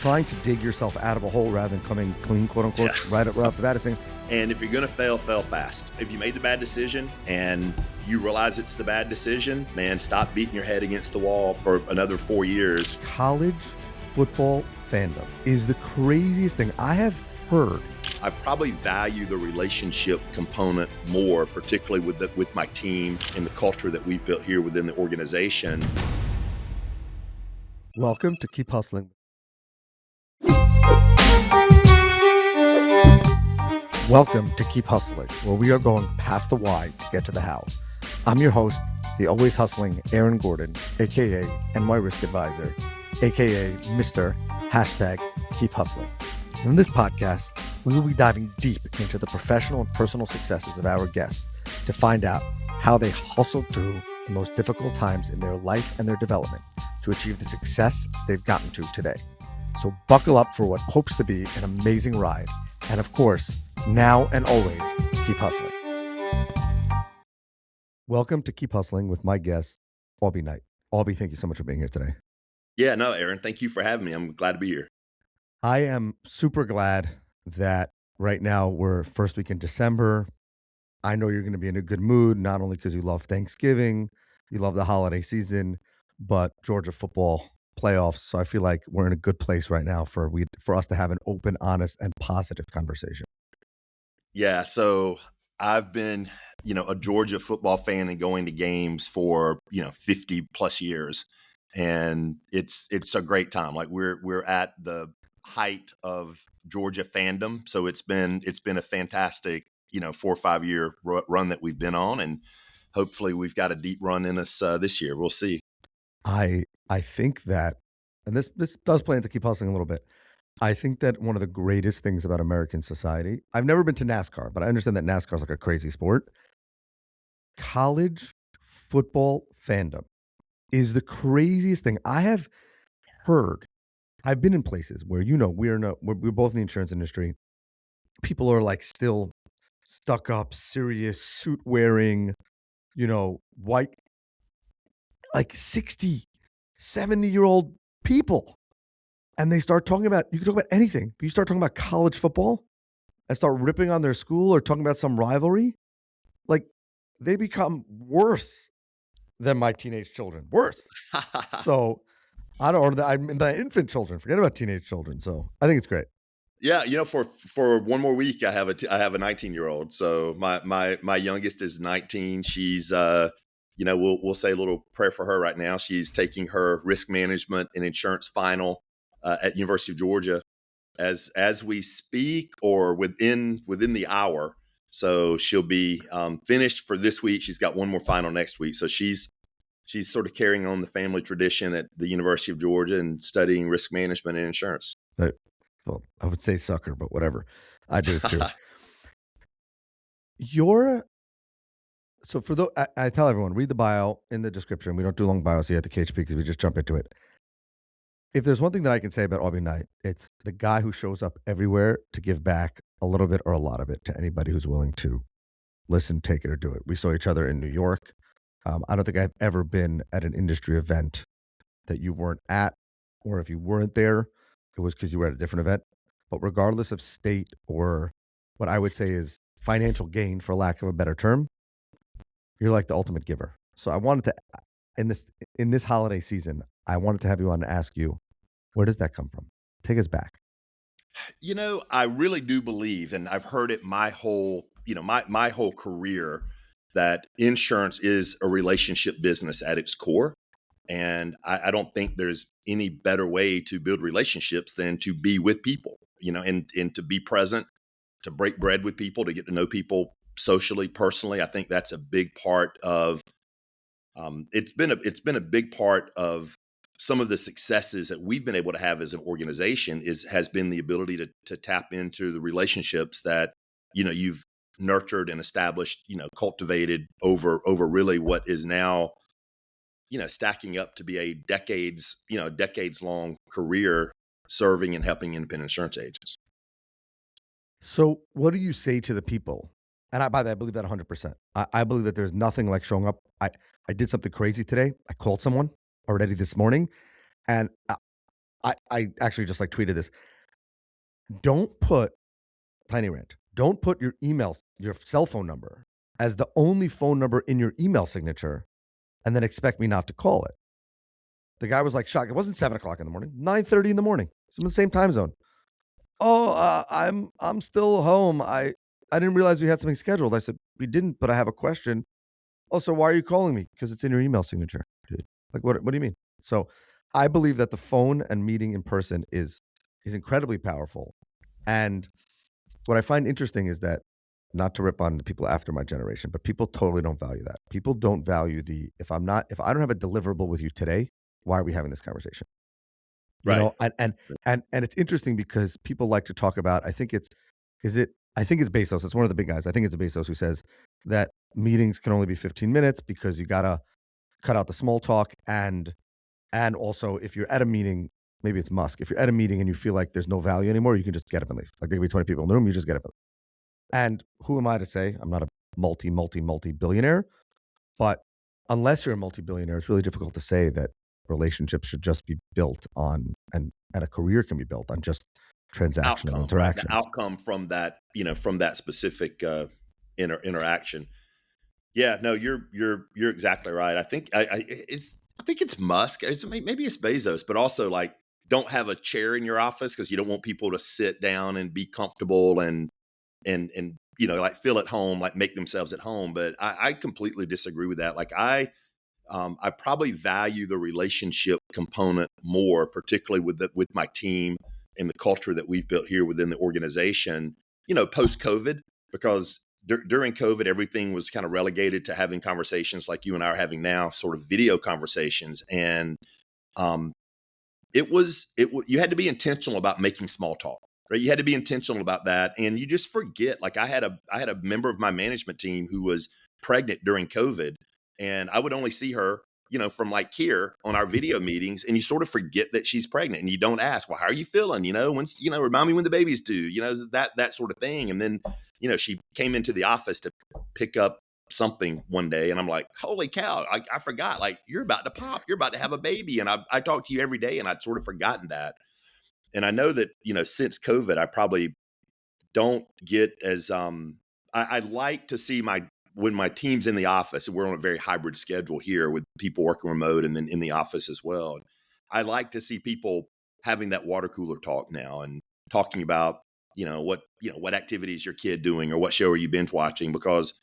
trying to dig yourself out of a hole rather than coming clean, quote unquote, right off the bat, saying, and if you're going to fail fast. If you made the bad decision and you realize it's the bad decision, man, stop beating your head against the wall for another 4 years. College football fandom is the craziest thing I have heard. I probably value the relationship component more, particularly with my team and the culture that we've built here within the organization. Welcome to Keep Hustling. Welcome to Keep Hustling, where we are going past the why to get to the how. I'm your host, the always hustling Aaron Gordon, aka NY Risk Advisor, aka Mr. #Keep Hustling. In this podcast, we will be diving deep into the professional and personal successes of our guests to find out how they hustled through the most difficult times in their life and their development to achieve the success they've gotten to today. So buckle up for what hopes to be an amazing ride. And of course, now and always, keep hustling. Welcome to Keep Hustling with my guest, Aubie Knight. Aubie, thank you so much for being here today. Yeah, no, Aaron, thank you for having me. I'm glad to be here. I am super glad that right now we're first week in December. I know you're going to be in a good mood, not only because you love Thanksgiving, you love the holiday season, but Georgia football playoffs. So I feel like we're in a good place right now for us to have an open, honest, and positive conversation. Yeah, so I've been, a Georgia football fan and going to games for, 50 plus years. And it's a great time. Like we're at the height of Georgia fandom. So it's been a fantastic, 4 or 5 year run that we've been on, and hopefully we've got a deep run in us this year. We'll see. I think that, and this does play into Keep Hustling a little bit. I think that one of the greatest things about American society, I've never been to NASCAR, but I understand that NASCAR is like a crazy sport. College football fandom is the craziest thing I have heard. I've been in places where, we're both in the insurance industry. People are like still stuck up, serious, suit wearing, white, like 60, 70-year-old people. And they start talking about, you can talk about anything, but you start talking about college football and start ripping on their school or talking about some rivalry. Like they become worse than my teenage children. Worse. So I don't know. I'm the infant children. Forget about teenage children. So I think it's great. Yeah, for one more week, I have a 19-year-old. So my youngest is 19. She's we'll say a little prayer for her right now. She's taking her risk management and insurance final at University of Georgia as we speak, or within the hour. So she'll be finished for this week. She's got one more final next week. So she's sort of carrying on the family tradition at the University of Georgia and studying risk management and insurance. Right. Well, I would say sucker, but whatever. I do it too. So for I tell everyone, read the bio in the description. We don't do long bios here at the KHP because we just jump into it. If there's one thing that I can say about Aubie Knight, it's the guy who shows up everywhere to give back a little bit or a lot of it to anybody who's willing to listen, take it, or do it. We saw each other in New York. I don't think I've ever been at an industry event that you weren't at, or if you weren't there, it was because you were at a different event. But regardless of state or what I would say is financial gain, for lack of a better term, you're like the ultimate giver. So I wanted to, in this holiday season, I wanted to have you on and ask you, where does that come from? Take us back. I really do believe, and I've heard it my whole career, that insurance is a relationship business at its core. And I don't think there's any better way to build relationships than to be with people, and to be present, to break bread with people, to get to know people socially, personally. I think that's a big part of, it's been a big part of some of the successes that we've been able to have as an organization has been the ability to tap into the relationships that, you've nurtured and established, cultivated over really what is now, stacking up to be a decades long career serving and helping independent insurance agents. So what do you say to the people? And I believe that 100%. I believe that there's nothing like showing up. I did something crazy today. I called someone already this morning, and I actually just like tweeted this. Don't put tiny rant. Don't put your emails, your cell phone number as the only phone number in your email signature and then expect me not to call it. The guy was like shocked. It wasn't 7 o'clock in the morning, 9:30 in the morning. It's in the same time zone. Oh, I'm still home. I didn't realize we had something scheduled. I said, we didn't, but I have a question. Oh, so why are you calling me? Because it's in your email signature, dude. Like, what do you mean? So I believe that the phone and meeting in person is incredibly powerful. And what I find interesting is that, not to rip on the people after my generation, but people totally don't value that. People don't value the, if I don't have a deliverable with you today, why are we having this conversation? You Right. know, and it's interesting because people like to talk about, I think it's Bezos. It's one of the big guys. I think it's Bezos who says that meetings can only be 15 minutes because you gotta cut out the small talk, and also if you're at a meeting, maybe it's Musk. If you're at a meeting and you feel like there's no value anymore, you can just get up and leave. Like there could be 20 people in the room, you just get up and leave. And who am I to say? I'm not a multi billionaire, but unless you're a multi-billionaire, it's really difficult to say that relationships should just be built on, and a career can be built on just transactional Outcome, right? The interactions. outcome from that, from that specific interaction. Yeah, no, you're exactly right. I think it's Musk. Maybe it's Bezos, but also like don't have a chair in your office because you don't want people to sit down and be comfortable and like feel at home, like make themselves at home. But I completely disagree with that. Like I probably value the relationship component more, particularly with my team and the culture that we've built here within the organization. Post COVID, because during COVID, everything was kind of relegated to having conversations like you and I are having now, sort of video conversations, and um, you had to be intentional about making small talk. Right, you had to be intentional about that, and you just forget. Like I had a member of my management team who was pregnant during COVID, and I would only see her, from like here on our video meetings, and you sort of forget that she's pregnant, and you don't ask, well, how are you feeling? When's, remind me when the baby's due, that sort of thing. And then, she came into the office to pick up something one day, and I'm like, holy cow, I forgot, like you're about to pop, you're about to have a baby, and I talk to you every day, and I'd sort of forgotten that. And I know that, since COVID, I probably don't get as I like to see when my team's in the office, and we're on a very hybrid schedule here with people working remote and then in the office as well. I like to see people having that water cooler talk now and talking about, what activities your kid doing or what show are you binge watching, because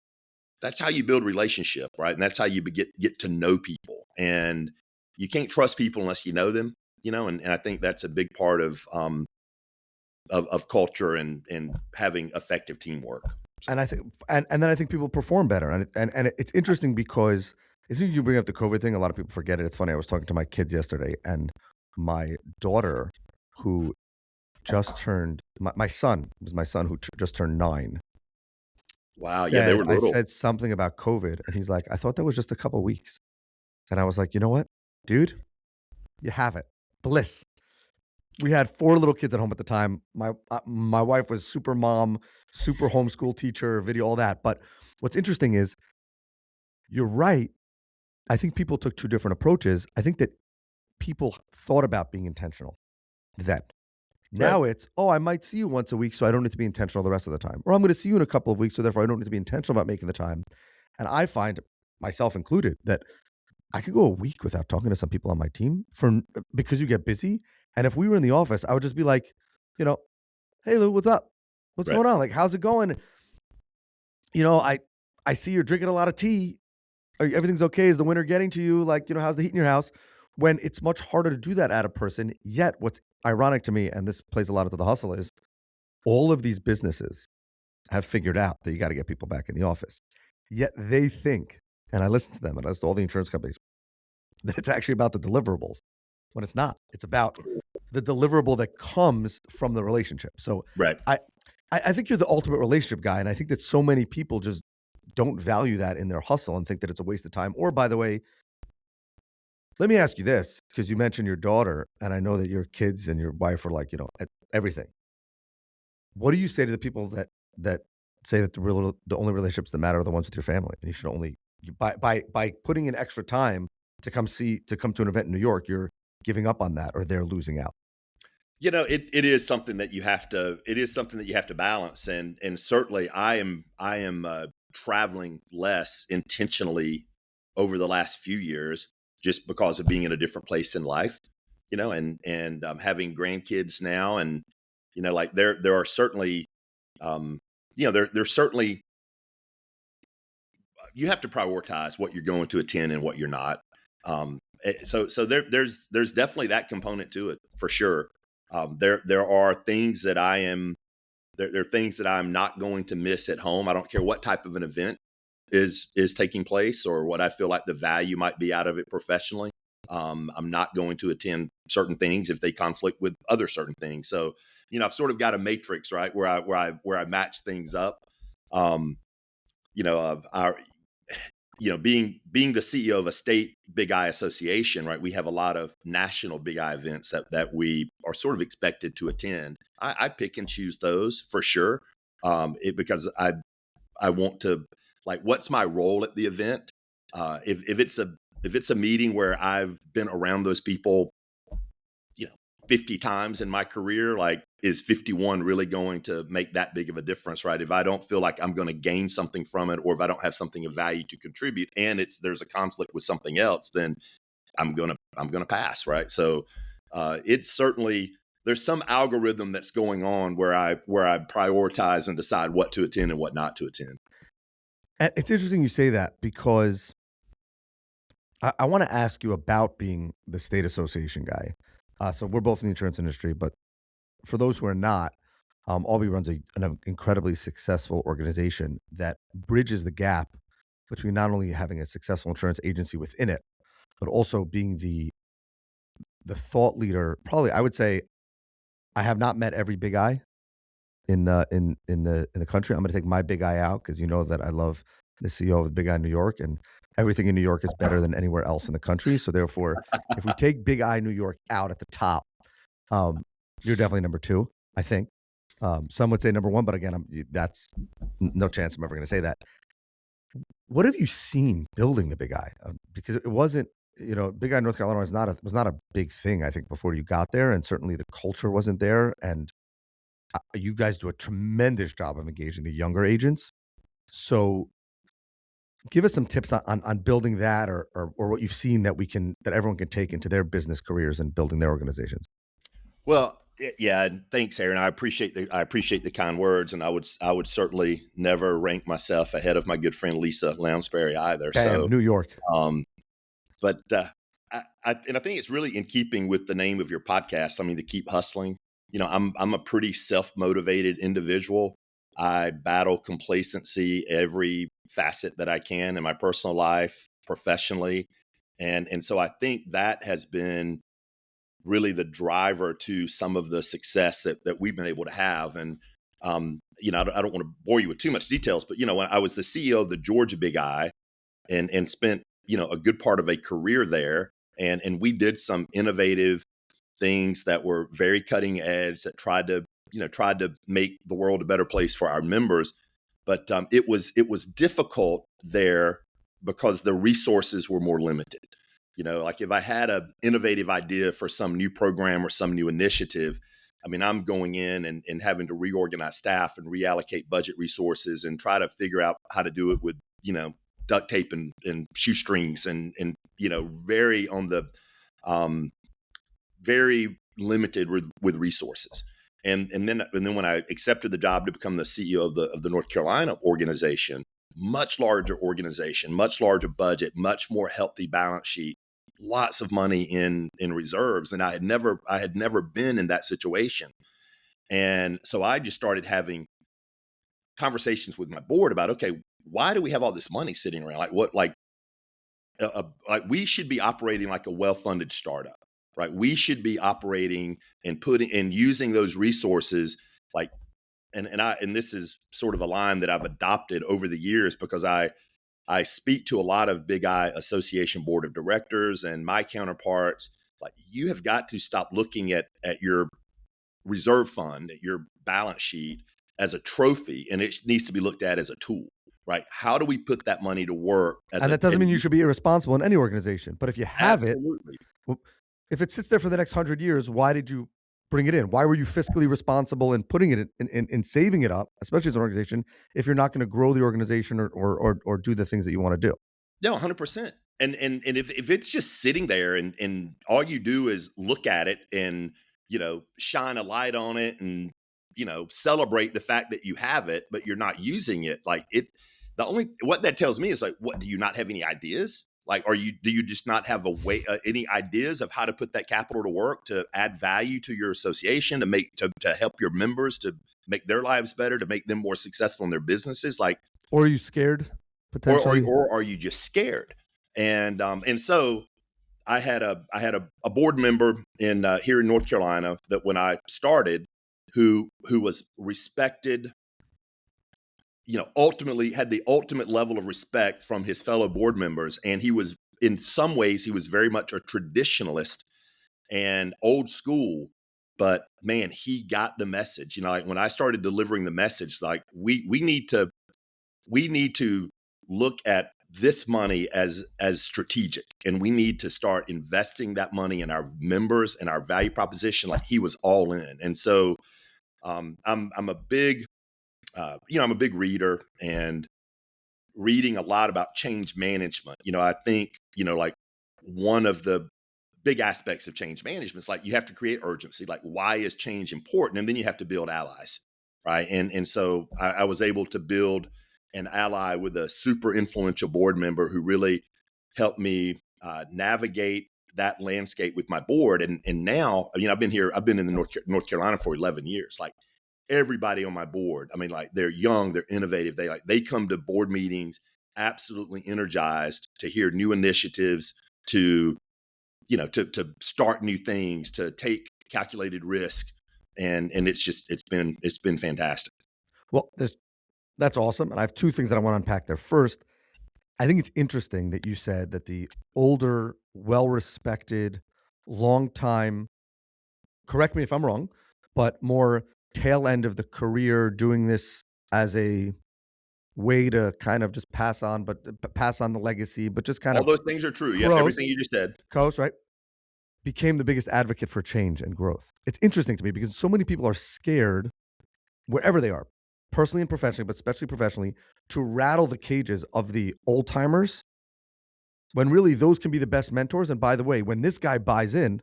that's how you build relationship, right? And that's how you get to know people. And you can't trust people unless you know them, and I think that's a big part of culture and having effective teamwork. And So I think, and then I think people perform better. And it's interesting because as soon as you bring up the COVID thing, a lot of people forget it. It's funny. I was talking to my kids yesterday, and my daughter, who just turned, my son, it was my son who just turned 9, wow, yeah, they were I little. said something about COVID, and he's like, I thought that was just a couple weeks. And I was like, you know what, dude, you have it. Bliss. We had 4 little kids at home at the time. My wife was super mom, super homeschool teacher, video, all that. But what's interesting is you're right. I think people took 2 different approaches. I think that people thought about being intentional then. Right. Now it's, oh, I might see you once a week, so I don't need to be intentional the rest of the time. Or I'm going to see you in a couple of weeks, so therefore I don't need to be intentional about making the time. And I find, myself included, that I could go a week without talking to some people on my team because you get busy. And if we were in the office, I would just be like, you know, hey Lou, what's up? What's Right. going on? Like, how's it going? You know, I see you're drinking a lot of tea. Everything's okay? Is the winter getting to you? Like, how's the heat in your house? When it's much harder to do that at a person. Yet, what's ironic to me, and this plays a lot into the hustle, is all of these businesses have figured out that you got to get people back in the office. Yet they think, and I listen to them, and I listen to all the insurance companies, that it's actually about the deliverables when it's not. It's about the deliverable that comes from the relationship. So Right. I, I think you're the ultimate relationship guy, and I think that so many people just don't value that in their hustle and think that it's a waste of time. Or, by the way, let me ask you this, because you mentioned your daughter, and I know that your kids and your wife are like, at everything. What do you say to the people that say that the only relationships that matter are the ones with your family, and you should only by putting in extra time to come to an event in New York, you're giving up on that, or they're losing out? It is something that you have to balance, and certainly I am traveling less intentionally over the last few years just because of being in a different place in life, and having grandkids now, and like there are certainly there's certainly you have to prioritize what you're going to attend and what you're not. So there's definitely that component to it for sure. There are things that there are things that I'm not going to miss at home. I don't care what type of an event is taking place or what I feel like the value might be out of it professionally. I'm not going to attend certain things if they conflict with other certain things. So I've sort of got a matrix, right, where I match things up. Um, our being the CEO of a state big I association, right? We have a lot of national big I events that we are sort of expected to attend. I pick and choose those for sure, because I want to, like, what's my role at the event? If it's a meeting where I've been around those people, 50 times in my career, like, is 51 really going to make that big of a difference, right? If I don't feel like I'm going to gain something from it, or if I don't have something of value to contribute, and there's a conflict with something else, then I'm gonna pass, right? So it's certainly, there's some algorithm that's going on where I prioritize and decide what to attend and what not to attend. And it's interesting you say that because I want to ask you about being the state association guy. So we're both in the insurance industry, but for those who are not, Albie runs an incredibly successful organization that bridges the gap between not only having a successful insurance agency within it, but also being the thought leader. Probably, I would say I have not met every big eye in the country. I'm going to take my big eye out because you know that I love the CEO of the Big Eye New York, and everything in New York is better than anywhere else in the country. So therefore, if we take Big Eye New York out at the top, um, you're definitely number two, I think. Some would say number one, but again, that's no chance I'm ever going to say that. What have you seen building the Big Eye? Because it wasn't, Big Eye North Carolina was not a big thing. I think before you got there, and certainly the culture wasn't there. And you guys do a tremendous job of engaging the younger agents. So give us some tips on building that, or what you've seen that everyone can take into their business careers and building their organizations. Well, yeah, and thanks, Aaron. I appreciate the kind words, and I would certainly never rank myself ahead of my good friend Lisa Lounsbury either. Bam, So, New York. um, but I think it's really in keeping with the name of your podcast. I mean, to keep hustling. I'm a pretty self motivated individual. I battle complacency every facet that I can in my personal life, professionally, and so I think that has been really the driver to some of the success that we've been able to have. And I don't want to bore you with too much details, but when I was the CEO of the Georgia Big Eye, and spent a good part of a career there, and we did some innovative things that were very cutting edge, that tried to make the world a better place for our members. But it was difficult there because the resources were more limited. Like, if I had an innovative idea for some new program or some new initiative, I mean, I'm going in and having to reorganize staff and reallocate budget resources and try to figure out how to do it with duct tape and shoestrings, and very on the um, very limited with resources. And then when I accepted the job to become the CEO of the North Carolina organization, much larger organization, much larger budget, much more healthy balance sheet, lots of money in reserves, and I had never been in that situation. And so I just started having conversations with my board about, okay, why do we have all this money sitting around? Like, what, like we should be operating like a well-funded startup, right? We should be operating and putting and using those resources, like, and this is sort of a line that I've adopted over the years, because I speak to a lot of Big Eye Association board of directors and my counterparts. Like, you have got to stop looking at your reserve fund, at your balance sheet, as a trophy, and it needs to be looked at as a tool, right? How do we put that money to work as And a that doesn't and mean you should be irresponsible in any organization. But if you have it, absolutely. well, if it sits there for the next 100 years, why did you bring it in? Why were you fiscally responsible in putting it in saving it up, especially as an organization, if you're not going to grow the organization or do the things that you want to do? No, 100%. And if it's just sitting there and all you do is look at it and, shine a light on it and, celebrate the fact that you have it, but you're not using it, like the only what that tells me is like, what, do you not have any ideas? Like, do you just not have a way, any ideas of how to put that capital to work to add value to your association, to help your members, to make their lives better, to make them more successful in their businesses? Like, Or are you scared potentially? or are you just scared? And so I had a board member in here in North Carolina that when I started, who was respected, ultimately had the ultimate level of respect from his fellow board members, and he was, in some ways, he was very much a traditionalist and old school. But man, he got the message. Like when I started delivering the message, like we need to look at this money as strategic, and we need to start investing that money in our members and our value proposition. Like he was all in. And so I'm a big I'm a big reader, and reading a lot about change management. I think, like one of the big aspects of change management is like you have to create urgency. Like, why is change important? And then you have to build allies, right? And so I was able to build an ally with a super influential board member who really helped me navigate that landscape with my board. And now, I've been in the North Carolina for 11 years. Like everybody on my board, like they're young, they're innovative. They come to board meetings absolutely energized to hear new initiatives, to start new things, to take calculated risk. And it's been fantastic. Well, that's awesome. And I have two things that I want to unpack there. First, I think it's interesting that you said that the older, well respected, long time, correct me if I'm wrong, but more tail end of the career doing this as a way to kind of just pass on, but pass on the legacy, but just kind All of those things are true. Yep, pros, everything you just said. coast, right? Became the biggest advocate for change and growth. It's interesting to me because so many people are scared wherever they are, personally and professionally, but especially professionally, to rattle the cages of the old timers when really those can be the best mentors. And by the way, when this guy buys in,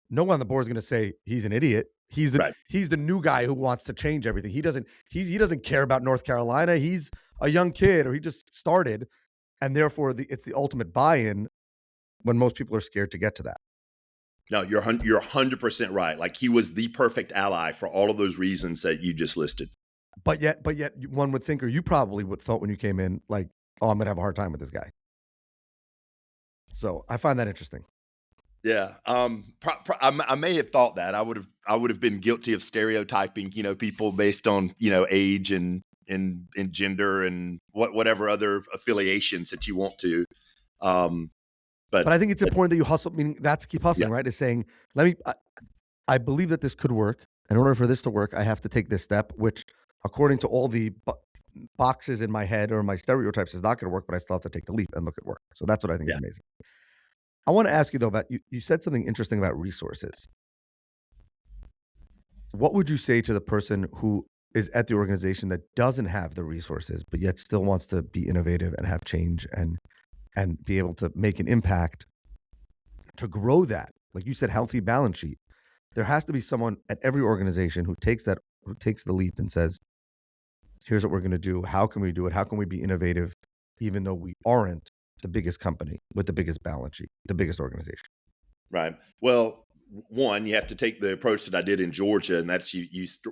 no one on the board is going to say he's an idiot. Right. He's the new guy who wants to change everything. He doesn't care about North Carolina. He's a young kid, or he just started, and therefore it's the ultimate buy-in when most people are scared to get to that. No, you're 100% right. Like he was the perfect ally for all of those reasons that you just listed. But yet one would think, or you probably would thought when you came in, like, oh, I'm gonna have a hard time with this guy. So I find that interesting. Yeah. I may have thought that. I would have been guilty of stereotyping, people based on, age and gender and whatever other affiliations that you want to. But But I think it's important that you hustle, meaning that's keep yeah, hustling, right? Is saying, I believe that this could work. In order for this to work, I have to take this step, which according to all the boxes in my head or my stereotypes is not going to work, but I still have to take the leap and look at work. So that's what I think is yeah, amazing. I want to ask you though about you said something interesting about resources. What would you say to the person who is at the organization that doesn't have the resources, but yet still wants to be innovative and have change and be able to make an impact to grow that? Like you said, healthy balance sheet. There has to be someone at every organization who takes the leap and says, here's what we're going to do. How can we do it? How can we be innovative, even though we aren't the biggest company with the biggest balance sheet, the biggest organization? right. Well, one, you have to take the approach that I did in Georgia, and that's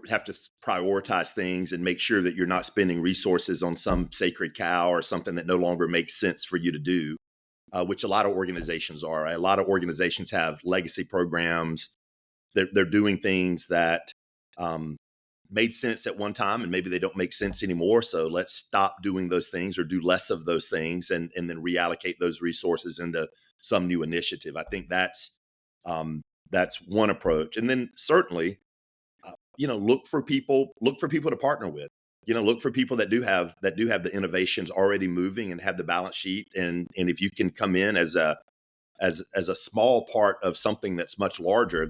have to prioritize things and make sure that you're not spending resources on some sacred cow or something that no longer makes sense for you to do, which a lot of organizations are. Right? A lot of organizations have legacy programs. They're doing things that made sense at one time, and maybe they don't make sense anymore. So let's stop doing those things or do less of those things, and then reallocate those resources into some new initiative. I think that's one approach. And then certainly, look for people to partner with. Look for people that do have the innovations already moving and have the balance sheet. And if you can come in as a small part of something that's much larger,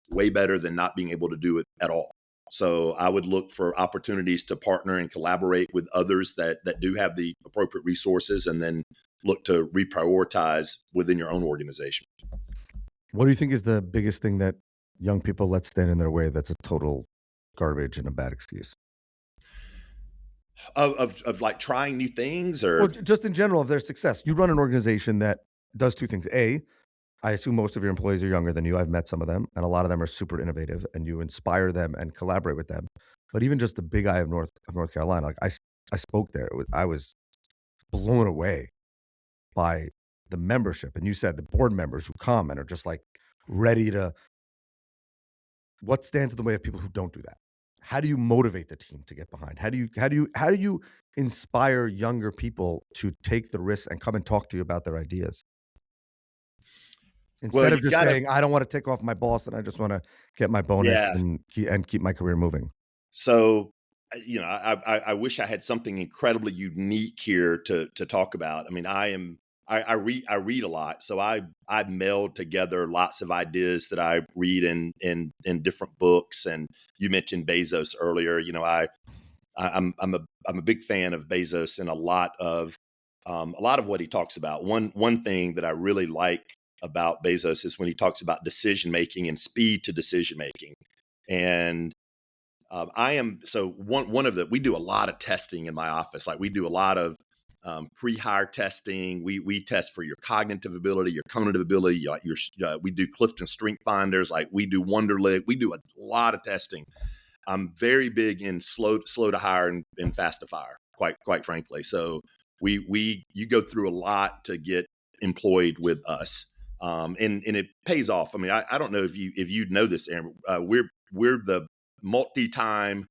way better than not being able to do it at all. So I would look for opportunities to partner and collaborate with others that do have the appropriate resources, and then look to reprioritize within your own organization. What do you think is the biggest thing that young people let stand in their way that's a total garbage and a bad excuse? Of like trying new things, Well, or just in general of their success. You run an organization that does two things. A, I assume most of your employees are younger than you. I've met some of them, and a lot of them are super innovative, and you inspire them and collaborate with them. But even just the Big Eye of North Carolina, like I spoke there. I was blown away by the membership, and you said the board members who come and are just like ready to. What stands in the way of people who don't do that? How do you motivate the team to get behind? How do you inspire younger people to take the risks and come and talk to you about their ideas? well, Instead of you've just got to, saying, "I don't wanna tick off my boss and I just wanna get my bonus yeah. and keep my career moving." So, I wish I had something incredibly unique here to talk about. I mean, I read a lot, so I meld together lots of ideas that I read in different books. And you mentioned Bezos earlier. I'm a big fan of Bezos, and a lot of what he talks about. One thing that I really like about Bezos is when he talks about decision making and speed to decision making. And I am so one of the we do a lot of testing in my office. Like, we do a lot of pre-hire testing. We test for your cognitive ability, your cognitive ability. We do Clifton Strength Finders. Like, we do Wonderlic. We do a lot of testing. I'm very big in slow to hire and fast to fire. Quite frankly, so you go through a lot to get employed with us, and it pays off. I mean, I don't know if you know this, Aaron. We're the multi-time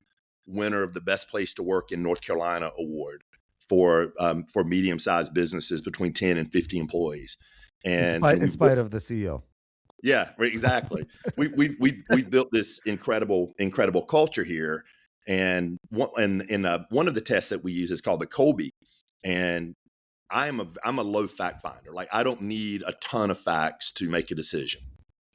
winner of the Best Place to Work in North Carolina award for medium-sized businesses between 10 and 50 employees, and In we've built. spite of the CEO. Yeah, right, exactly. We've built this incredible culture here. And one of the tests that we use is called the Colby. And I'm a low fact finder. Like, I don't need a ton of facts to make a decision.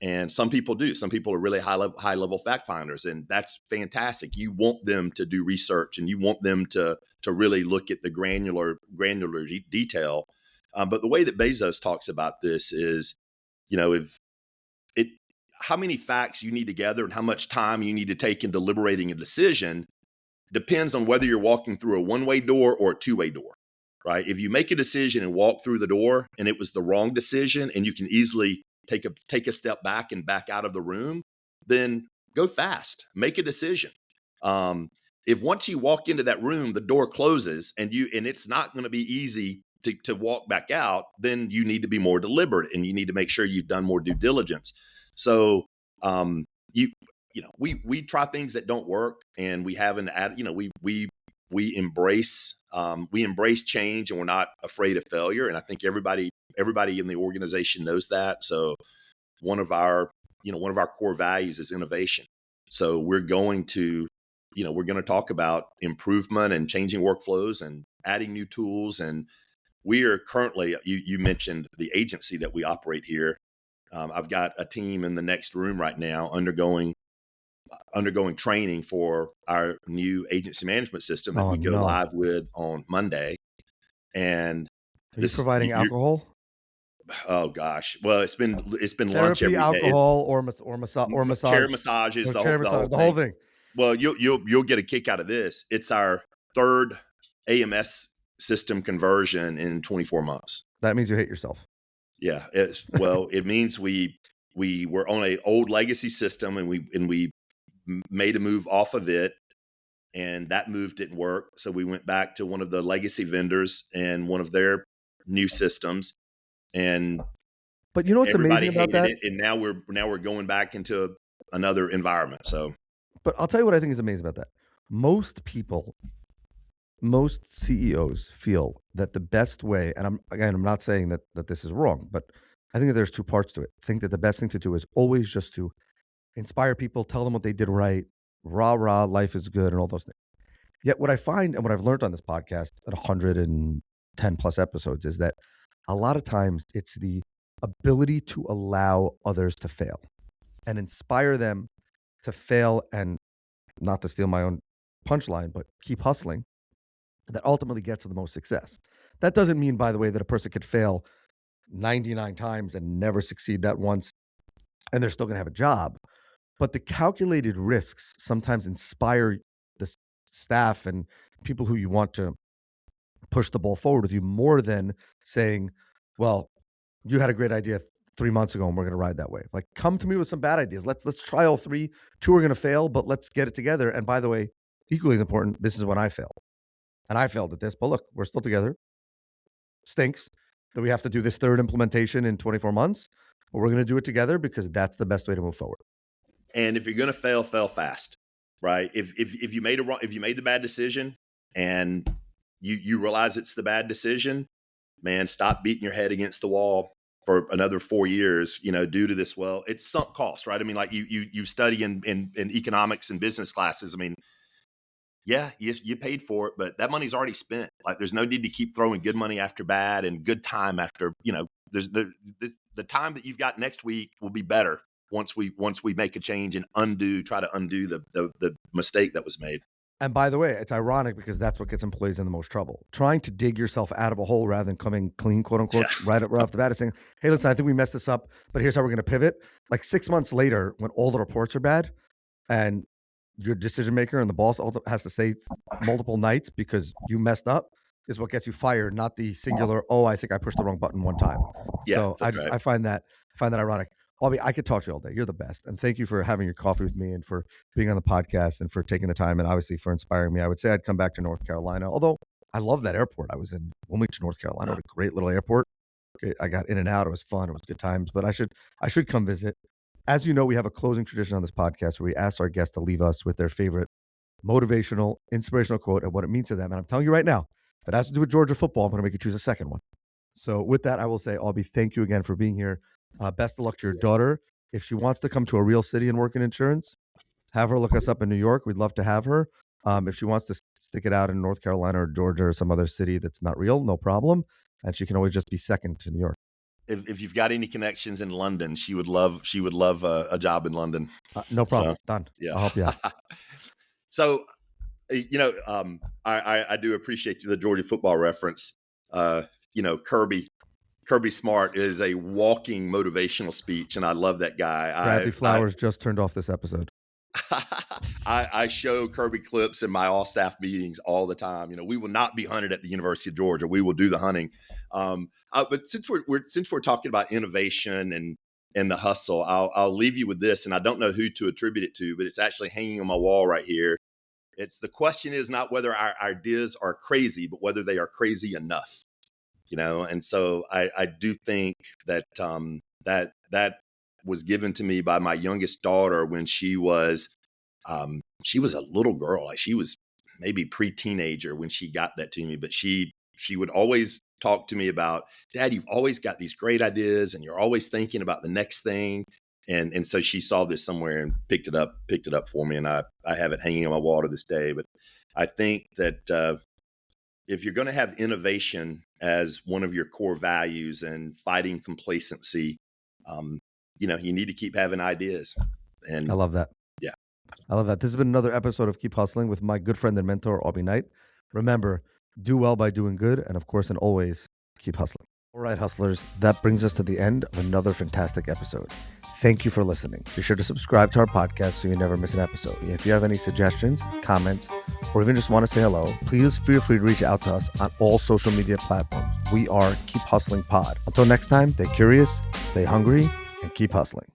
And some people do. Some people are really high level fact finders, and that's fantastic. You want them to do research, and you want them to really look at the granular detail. But the way that Bezos talks about this is, if it how many facts you need to gather and how much time you need to take in deliberating a decision depends on whether you're walking through a one-way door or a two-way door, right? If you make a decision and walk through the door and it was the wrong decision, and you can easily take a step back and back out of the room, then go fast, make a decision. If once you walk into that room, the door closes, and it's not going to be easy to walk back out, then you need to be more deliberate, and you need to make sure you've done more due diligence. So, you we try things that don't work, and we haven't added. We embrace change, and we're not afraid of failure. And I think everybody in the organization knows that. So one of our core values is innovation. So we're going to talk about improvement and changing workflows and adding new tools. And we are currently, you mentioned the agency that we operate here. I've got a team in the next room right now undergoing training for our new agency management system that Oh, we go no. live with on Monday. And Are you providing you're, alcohol? oh gosh, well, it's been lunch Therapy, every day. alcohol, or Chair massage massages, or chair the massage, whole the whole thing. thing. Well, you'll get a kick out of this. It's our third AMS system conversion in 24 months. That means you hate yourself. Yeah, it means we were on a old legacy system, and we made a move off of it, and that move didn't work. So we went back to one of the legacy vendors and one of their new systems, and But you know what's everybody amazing about hated that? it. And now we're going back into another environment. So But I'll tell you what I think is amazing about that. Most people, most CEOs feel that the best way, and I'm not saying that this is wrong, but I think that there's two parts to it. I think that the best thing to do is always just to inspire people, tell them what they did right, rah rah, life is good, and all those things. Yet what I find and what I've learned on this podcast at 110 plus episodes is that a lot of times it's the ability to allow others to fail. and inspire them to fail and, not to steal my own punchline, but keep hustling, that ultimately gets to the most success. That doesn't mean, by the way, that a person could fail 99 times and never succeed that once and they're still going to have a job. But the calculated risks sometimes inspire the staff and people who you want to push the ball forward with you more than saying, well, you had a great idea 3 months ago and we're going to ride that wave. Like, come to me with some bad ideas. Let's try all three. Two are going to fail, but let's get it together. And by the way, equally as important, this is when I failed. And I failed at this, but look, we're still together. Stinks that we have to do this third implementation in 24 months, but we're going to do it together because that's the best way to move forward. And if you're going to fail fast, right? If you made the bad decision and you realize it's the bad decision, man, stop beating your head against the wall for another 4 years, due to this. Well, it's sunk cost, right? I mean, like you study in economics and business classes. I mean, yeah, you paid for it, but that money's already spent. Like, there's no need to keep throwing good money after bad and good time after, there's the time that you've got next week will be better once we make a change and try to undo the mistake that was made. And by the way, it's ironic because that's what gets employees in the most trouble. Trying to dig yourself out of a hole rather than coming clean, quote unquote, right off the bat, and saying, hey, listen, I think we messed this up, but here's how we're going to pivot. Like 6 months later, when all the reports are bad and your decision maker and the boss has to say multiple nights because you messed up, is what gets you fired, not the singular, oh, I think I pushed the wrong button one time. Yeah, so right. I find that ironic. Aubie, I could talk to you all day. You're the best. And thank you for having your coffee with me and for being on the podcast and for taking the time and obviously for inspiring me. I would say I'd come back to North Carolina, although I love that airport. I was in Wilmington, North Carolina. What a great little airport. I got in and out. It was fun. It was good times, but I should come visit. As you know, we have a closing tradition on this podcast where we ask our guests to leave us with their favorite motivational, inspirational quote and what it means to them. And I'm telling you right now, if it has to do with Georgia football, I'm going to make you choose a second one. So with that, I will say, Aubie, thank you again for being here. Best of luck to your daughter. If she wants to come to a real city and work in insurance, have her look us up in New York. We'd love to have her. If she wants to stick it out in North Carolina or Georgia or some other city that's not real, no problem. And she can always just be second to New York. If you've got any connections in London, she would love a job in London. No problem. So, Done. yeah. I'll help you out. So, I do appreciate the Georgia football reference. Kirby Smart is a walking motivational speech, and I love that guy. Bradley Flowers just turned off this episode. I show Kirby clips in my all-staff meetings all the time. We will not be hunted at the University of Georgia. We will do the hunting. But since we're talking about innovation and the hustle, I'll leave you with this, and I don't know who to attribute it to, but it's actually hanging on my wall right here. The question is not whether our ideas are crazy, but whether they are crazy enough. And so I do think that that was given to me by my youngest daughter when she was a little girl. Like, she was maybe pre-teenager when she got that to me, but she would always talk to me about, Dad, you've always got these great ideas and you're always thinking about the next thing. And so she saw this somewhere and picked it up for me. And I have it hanging on my wall to this day. But I think that if you're going to have innovation as one of your core values and fighting complacency, you need to keep having ideas. And I love that. Yeah. I love that. This has been another episode of Keep Hustling with my good friend and mentor, Aubie Knight. Remember, do well by doing good. And of course, and always keep hustling. All right, hustlers, that brings us to the end of another fantastic episode. Thank you for listening. Be sure to subscribe to our podcast so you never miss an episode. If you have any suggestions, comments, or even just want to say hello, please feel free to reach out to us on all social media platforms. We are Keep Hustling Pod. Until next time, stay curious, stay hungry, and keep hustling.